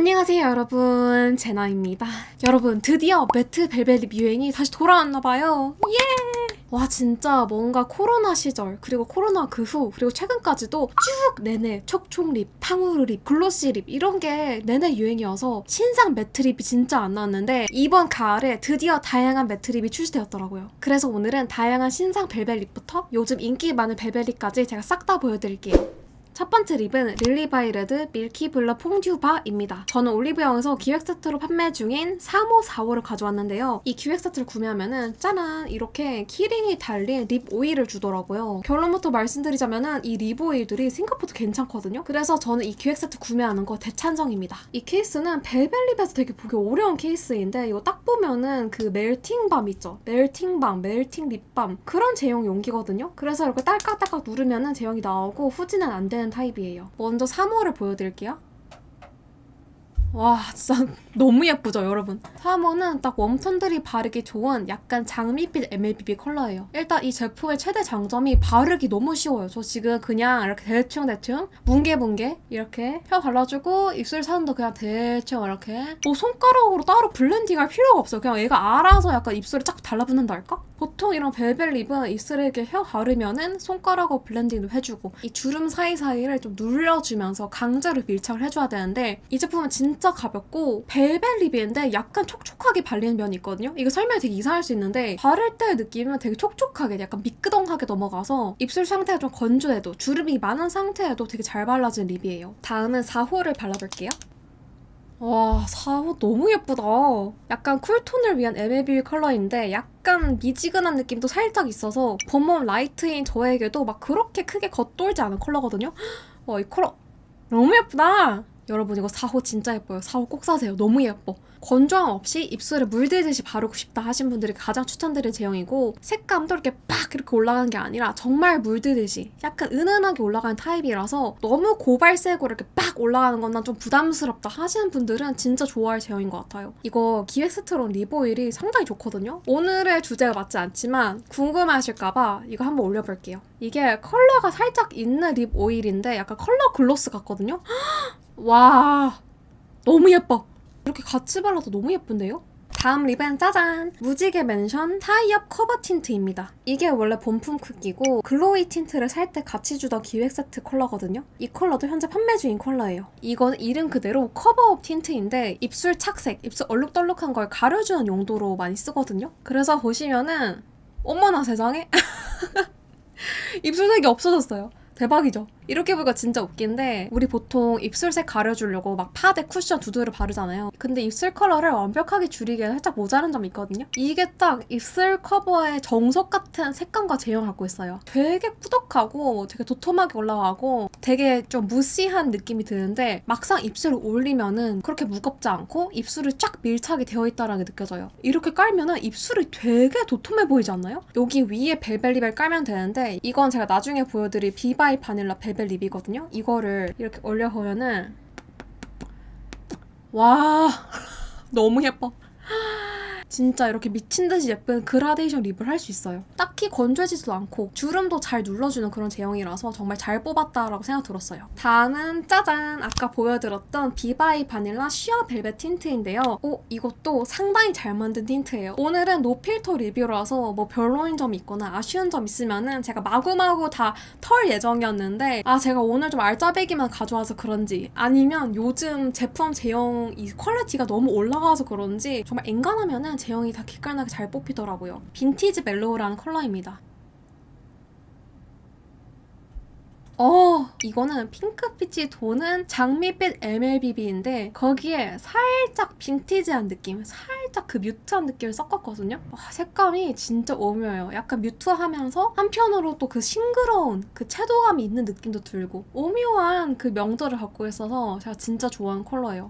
안녕하세요 여러분, 제나입니다. 여러분, 드디어 매트 벨벳 립 유행이 다시 돌아왔나봐요. 예! 와, 진짜 뭔가 코로나 시절, 그리고 코로나 그 후, 그리고 최근까지도 쭉 내내 촉촉 립, 탕후루 립, 글로시 립 이런 게 내내 유행이어서 신상 매트 립이 진짜 안 나왔는데 이번 가을에 드디어 다양한 매트 립이 출시되었더라고요. 그래서 오늘은 다양한 신상 벨벳 립부터 요즘 인기 많은 벨벳 립까지 제가 싹 다 보여드릴게요. 첫 번째 립은 릴리바이레드 밀키 블러 퐁듀바입니다. 저는 올리브영에서 기획 세트로 판매 중인 3호, 4호를 가져왔는데요. 이 기획 세트를 구매하면은 짜란 이렇게 키링이 달린 립 오일을 주더라고요. 결론부터 말씀드리자면은 이 립 오일들이 생각보다 괜찮거든요. 그래서 저는 이 기획 세트 구매하는 거 대찬성입니다. 이 케이스는 벨벳 립에서 되게 보기 어려운 케이스인데 이거 딱 보면은 그 멜팅밤 있죠? 멜팅밤, 멜팅 립밤 그런 제형 용기거든요. 그래서 이렇게 딸깍딸깍 누르면은 제형이 나오고 후지는 안 되는 타입이에요. 먼저 3호를 보여드릴게요. 와, 진짜 너무 예쁘죠, 여러분? 3호는 딱 웜톤들이 바르기 좋은 약간 장밋빛 MLBB 컬러예요. 일단 이 제품의 최대 장점이 바르기 너무 쉬워요. 저 지금 그냥 이렇게 대충 뭉게뭉게 이렇게 펴 발라주고 입술 사는도 그냥 대충 이렇게 뭐 손가락으로 따로 블렌딩할 필요가 없어요. 그냥 얘가 알아서 약간 입술에 쫙 달라붙는달까? 보통 이런 벨벳 립은 입술에 이렇게 혀 바르면은 손가락으로 블렌딩도 해주고 이 주름 사이사이를 좀 눌러주면서 강제로 밀착을 해줘야 되는데 이 제품은 진짜 가볍고 벨벳 립인데 약간 촉촉하게 발리는 면이 있거든요. 이거 설명이 되게 이상할 수 있는데 바를 때의 느낌은 되게 촉촉하게 약간 미끄덩하게 넘어가서 입술 상태가 좀 건조해도 주름이 많은 상태에도 되게 잘 발라지는 립이에요. 다음은 4호를 발라볼게요. 와, 4호 너무 예쁘다. 약간 쿨톤을 위한 MLB 컬러인데 약간 미지근한 느낌도 살짝 있어서 봄웜 라이트인 저에게도 막 그렇게 크게 겉돌지 않은 컬러거든요. 와, 이 컬러 너무 예쁘다. 여러분 이거 4호 진짜 예뻐요. 4호 꼭 사세요. 너무 예뻐. 건조함 없이 입술에 물들듯이 바르고 싶다 하신 분들이 가장 추천드리는 제형이고 색감도 이렇게 팍 이렇게 올라가는 게 아니라 정말 물들듯이 약간 은은하게 올라가는 타입이라서 너무 고발색으로 이렇게 빡 올라가는 건 난 좀 부담스럽다 하시는 분들은 진짜 좋아할 제형인 것 같아요. 이거 기획 세트로 립 오일이 상당히 좋거든요. 오늘의 주제가 맞지 않지만 궁금하실까봐 이거 한번 올려볼게요. 이게 컬러가 살짝 있는 립 오일인데 약간 컬러 글로스 같거든요. 와, 너무 예뻐. 이렇게 같이 발라도 너무 예쁜데요? 다음 립은 짜잔! 무지개 맨션 타이업 커버 틴트입니다. 이게 원래 본품 크기고 글로이 틴트를 살 때 같이 주던 기획 세트 컬러거든요. 이 컬러도 현재 판매 중인 컬러예요. 이건 이름 그대로 커버업 틴트인데 입술 착색, 입술 얼룩덜룩한 걸 가려주는 용도로 많이 쓰거든요. 그래서 보시면은 어머나 세상에 입술색이 없어졌어요. 대박이죠? 이렇게 보니까 진짜 웃긴데 우리 보통 입술색 가려주려고 막 파데 쿠션 두드려 바르잖아요. 근데 입술 컬러를 완벽하게 줄이기에는 살짝 모자란 점이 있거든요. 이게 딱 입술 커버의 정석 같은 색감과 제형을 갖고 있어요. 되게 꾸덕하고 되게 도톰하게 올라가고 되게 좀 무시한 느낌이 드는데 막상 입술을 올리면은 그렇게 무겁지 않고 입술이 쫙 밀착이 되어 있다라는 게 느껴져요. 이렇게 깔면은 입술이 되게 도톰해 보이지 않나요? 여기 위에 벨벳 립을 깔면 되는데 이건 제가 나중에 보여드릴 비바이 바닐라 벨벳 립이거든요. 이거를 이렇게 올려보면은 와 너무 예뻐. 진짜 이렇게 미친듯이 예쁜 그라데이션 립을 할 수 있어요. 딱히 건조해지지도 않고 주름도 잘 눌러주는 그런 제형이라서 정말 잘 뽑았다라고 생각 들었어요. 다음은 짜잔! 아까 보여드렸던 비바이 바닐라 쉬어 벨벳 틴트인데요. 이것도 상당히 잘 만든 틴트예요. 오늘은 노필터 리뷰라서 뭐 별로인 점이 있거나 아쉬운 점 있으면은 제가 마구마구 다 털 예정이었는데 제가 오늘 좀 알짜배기만 가져와서 그런지 아니면 요즘 제품 제형 이 퀄리티가 너무 올라가서 그런지 정말 엔간하면은 제형이 다 기깔나게 잘 뽑히더라고요. 빈티지 멜로우라는 컬러입니다. 이거는 핑크빛이 도는 장밋빛 MLBB인데 거기에 살짝 빈티지한 느낌, 살짝 그 뮤트한 느낌을 섞었거든요. 색감이 진짜 오묘해요. 약간 뮤트하면서 한편으로 또 그 싱그러운 그 채도감이 있는 느낌도 들고 오묘한 그 명도를 갖고 있어서 제가 진짜 좋아하는 컬러예요.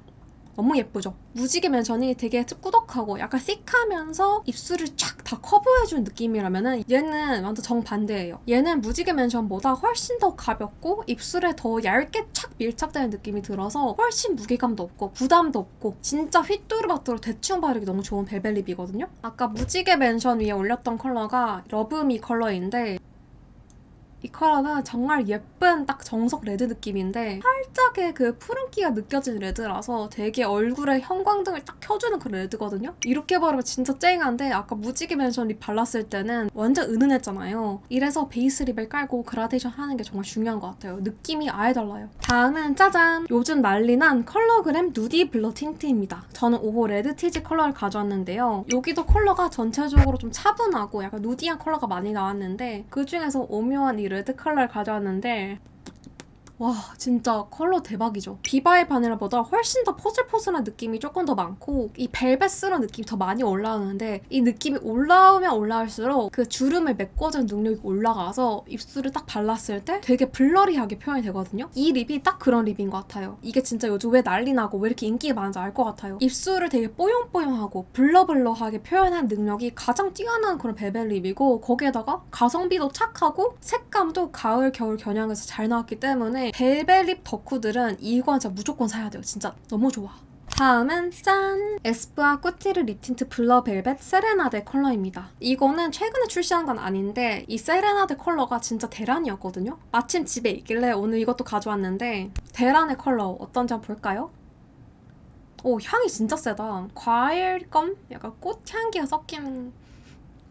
너무 예쁘죠? 무지개 맨션이 되게 꾸덕하고 약간 씩하면서 입술을 쫙 다 커버해주는 느낌이라면은 얘는 완전 정반대예요. 얘는 무지개 맨션보다 훨씬 더 가볍고 입술에 더 얇게 착 밀착되는 느낌이 들어서 훨씬 무게감도 없고 부담도 없고 진짜 휘뚜루마뚜루 대충 바르기 너무 좋은 벨벳 립이거든요? 아까 무지개 맨션 위에 올렸던 컬러가 러브미 컬러인데 이 컬러는 정말 예쁜 딱 정석 레드 느낌인데 살짝의 그 푸른기가 느껴지는 레드라서 되게 얼굴에 형광등을 딱 켜주는 그런 레드거든요. 이렇게 바르면 진짜 쨍한데 아까 무지개 맨션 립 발랐을 때는 완전 은은했잖아요. 이래서 베이스 립을 깔고 그라데이션 하는 게 정말 중요한 것 같아요. 느낌이 아예 달라요. 다음은 짜잔! 요즘 난리난 컬러그램 누디 블러 틴트입니다. 저는 5호 레드 티지 컬러를 가져왔는데요. 여기도 컬러가 전체적으로 좀 차분하고 약간 누디한 컬러가 많이 나왔는데 그중에서 오묘한 이 레드 컬러를 가져왔는데 와 진짜 컬러 대박이죠. 비바의 바닐라보다 훨씬 더 포슬포슬한 느낌이 조금 더 많고 이 벨벳스러운 느낌이 더 많이 올라오는데 이 느낌이 올라오면 올라올수록 그 주름을 메꿔주는 능력이 올라가서 입술을 딱 발랐을 때 되게 블러리하게 표현이 되거든요. 이 립이 딱 그런 립인 것 같아요. 이게 진짜 요즘 왜 난리 나고 왜 이렇게 인기가 많은지 알 것 같아요. 입술을 되게 뽀용뽀용하고 블러블러하게 표현하는 능력이 가장 뛰어난 그런 벨벳 립이고 거기에다가 가성비도 착하고 색감도 가을 겨울 겨냥해서 잘 나왔기 때문에 벨벳 립 덕후들은 이건 진짜 무조건 사야 돼요. 진짜 너무 좋아. 다음은 짠! 에스쁘아 꾸티르 립 틴트 블러 벨벳 세레나데 컬러입니다. 이거는 최근에 출시한 건 아닌데 이 세레나데 컬러가 진짜 대란이었거든요. 마침 집에 있길래 오늘 이것도 가져왔는데 대란의 컬러 어떤지 한번 볼까요? 오 향이 진짜 세다. 과일껌? 약간 꽃향기가 섞인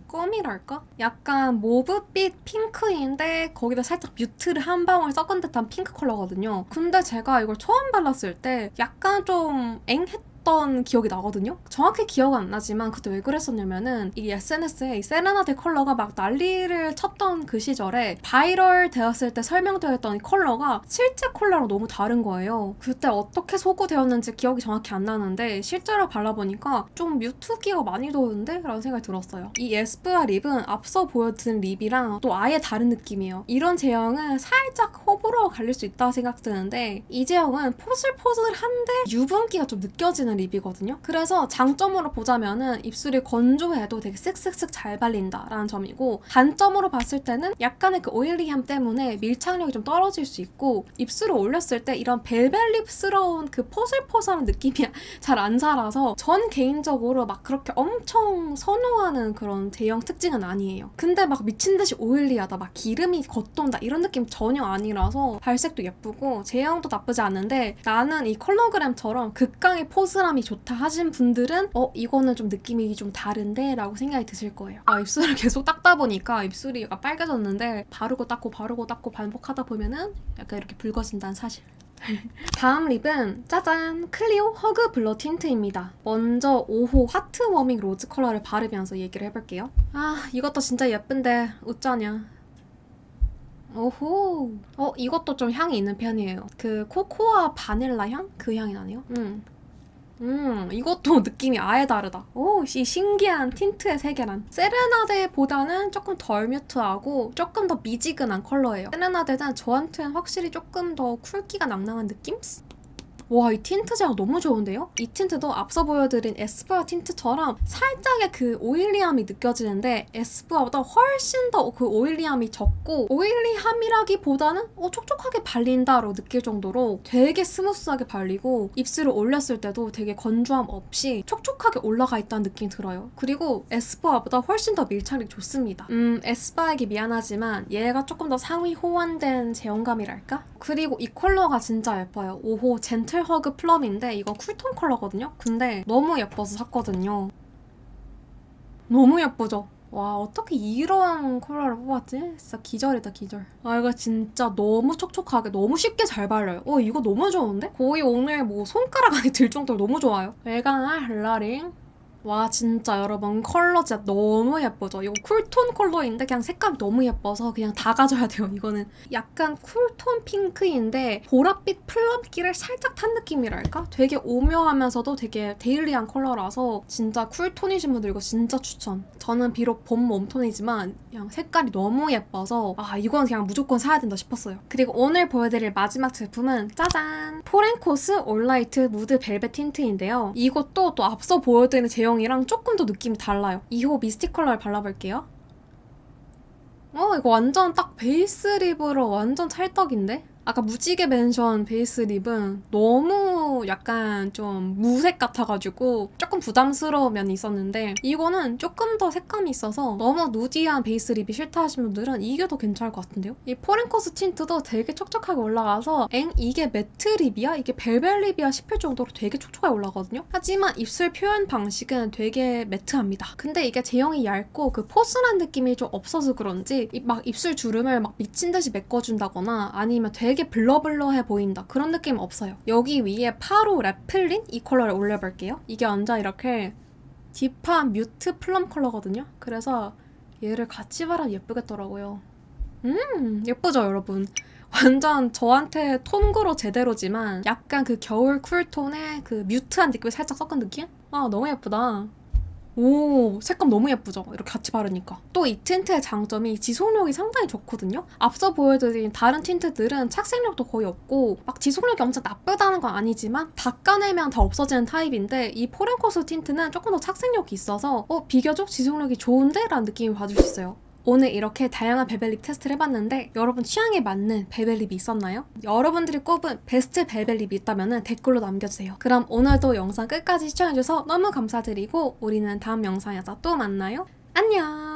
껌이랄까? 약간 모브빛 핑크인데 거기다 살짝 뮤트를 한 방울 섞은 듯한 핑크 컬러거든요. 근데 제가 이걸 처음 발랐을 때 약간 좀 앵했던 기억이 나거든요. 정확히 기억은 안 나지만 그때 왜 그랬었냐면은 이 SNS에 이 세레나데 컬러가 막 난리를 쳤던 그 시절에 바이럴 되었을 때 설명되어 있던 이 컬러가 실제 컬러랑 너무 다른 거예요. 그때 어떻게 소구되었는지 기억이 정확히 안 나는데 실제로 발라보니까 좀 뮤트기가 많이 도는데? 라는 생각이 들었어요. 이 에스쁘아 립은 앞서 보여드린 립이랑 또 아예 다른 느낌이에요. 이런 제형은 살짝 호불호가 갈릴 수 있다고 생각드는데 이 제형은 포슬포슬한데 유분기가 좀 느껴지는 립이거든요. 그래서 장점으로 보자면은 입술이 건조해도 되게 쓱쓱쓱 잘 발린다라는 점이고 단점으로 봤을 때는 약간의 그 오일리함 때문에 밀착력이 좀 떨어질 수 있고 입술을 올렸을 때 이런 벨벳립스러운 그 포슬포슬한 느낌이 잘 안 살아서 전 개인적으로 막 그렇게 엄청 선호하는 그런 제형 특징은 아니에요. 근데 막 미친듯이 오일리하다 막 기름이 겉돈다 이런 느낌 전혀 아니라서 발색도 예쁘고 제형도 나쁘지 않은데 나는 이 컬러그램처럼 극강의 포슬함이 좋다 하신 분들은 이거는 좀 느낌이 좀 다른데? 라고 생각이 드실 거예요. 입술을 계속 닦다 보니까 입술이 약간 빨개졌는데 바르고 닦고 반복하다 보면은 약간 이렇게 붉어진다는 사실. 다음 립은 짜잔! 클리오 허그 블러 틴트입니다. 먼저 5호 하트 워밍 로즈 컬러를 바르면서 얘기를 해볼게요. 이것도 진짜 예쁜데 어쩌냐. 오호. 이것도 좀 향이 있는 편이에요. 그 코코아 바닐라 향? 그 향이 나네요. 이것도 느낌이 아예 다르다. 오, 이 신기한 틴트의 세계란. 세레나데보다는 조금 덜 뮤트하고 조금 더 미지근한 컬러예요. 세레나데는 저한테는 확실히 조금 더 쿨기가 낭낭한 느낌? 와, 이 틴트 제형 너무 좋은데요? 이 틴트도 앞서 보여드린 에스쁘아 틴트처럼 살짝의 그 오일리함이 느껴지는데 에스쁘아보다 훨씬 더 그 오일리함이 적고 오일리함이라기보다는 촉촉하게 발린다로 느낄 정도로 되게 스무스하게 발리고 입술을 올렸을 때도 되게 건조함 없이 촉촉하게 올라가 있다는 느낌이 들어요. 그리고 에스쁘아보다 훨씬 더 밀착력이 좋습니다. 에스쁘아에게 미안하지만 얘가 조금 더 상위 호환된 제형감이랄까? 그리고 이 컬러가 진짜 예뻐요. 5호 젠틀 허그 플럼인데 이건 쿨톤 컬러거든요? 근데 너무 예뻐서 샀거든요. 너무 예쁘죠? 와, 어떻게 이런 컬러를 뽑았지? 진짜 기절이다, 기절. 이거 진짜 너무 촉촉하게 너무 쉽게 잘 발려요. 이거 너무 좋은데? 거의 오늘 뭐 손가락 안에 들 정도로 너무 좋아요. 웰가나 헬라링. 와, 진짜 여러분 컬러 진짜 너무 예쁘죠? 이거 쿨톤 컬러인데 그냥 색감이 너무 예뻐서 그냥 다 가져야 돼요. 이거는 약간 쿨톤 핑크인데 보랏빛 플럼기를 살짝 탄 느낌이랄까? 되게 오묘하면서도 되게 데일리한 컬러라서 진짜 쿨톤이신 분들 이거 진짜 추천. 저는 비록 봄 웜톤이지만 그냥 색깔이 너무 예뻐서 이건 그냥 무조건 사야 된다 싶었어요. 그리고 오늘 보여드릴 마지막 제품은 짜잔! 포렌코스 올라이트 무드 벨벳 틴트인데요. 이것도 또 앞서 보여드린 제형이랑 조금 더 느낌이 달라요. 2호 미스틱 컬러를 발라볼게요. 이거 완전 딱 베이스 립으로 완전 찰떡인데? 아까 무지개 맨션 베이스 립은 너무 너무 약간 좀 무색 같아가지고 조금 부담스러운 면이 있었는데 이거는 조금 더 색감이 있어서 너무 누디한 베이스 립이 싫다 하시는 분들은 이게 더 괜찮을 것 같은데요? 이 포렌코스 틴트도 되게 촉촉하게 올라가서 이게 매트 립이야? 이게 벨벳 립이야? 싶을 정도로 되게 촉촉하게 올라가거든요? 하지만 입술 표현 방식은 되게 매트합니다. 근데 이게 제형이 얇고 그 포슬한 느낌이 좀 없어서 그런지 막 입술 주름을 막 미친 듯이 메꿔준다거나 아니면 되게 블러블러해 보인다 그런 느낌 없어요. 여기 위에 파로 래플린 이 컬러를 올려볼게요. 이게 완전 이렇게 딥한 뮤트 플럼 컬러거든요. 그래서 얘를 같이 바르면 예쁘겠더라고요. 예쁘죠 여러분? 완전 저한테 톤그로 제대로지만 약간 그 겨울 쿨톤에 그 뮤트한 느낌을 살짝 섞은 느낌? 아 너무 예쁘다. 오, 색감 너무 예쁘죠? 이렇게 같이 바르니까. 또 이 틴트의 장점이 지속력이 상당히 좋거든요? 앞서 보여드린 다른 틴트들은 착색력도 거의 없고 막 지속력이 엄청 나쁘다는 건 아니지만 닦아내면 다 없어지는 타입인데 이 포렌코스 틴트는 조금 더 착색력이 있어서 비교적 지속력이 좋은데? 라는 느낌을 받을 수 있어요. 오늘 이렇게 다양한 벨벳립 테스트를 해봤는데 여러분 취향에 맞는 벨벳립이 있었나요? 여러분들이 꼽은 베스트 벨벳립이 있다면 댓글로 남겨주세요. 그럼 오늘도 영상 끝까지 시청해주셔서 너무 감사드리고 우리는 다음 영상에서 또 만나요. 안녕!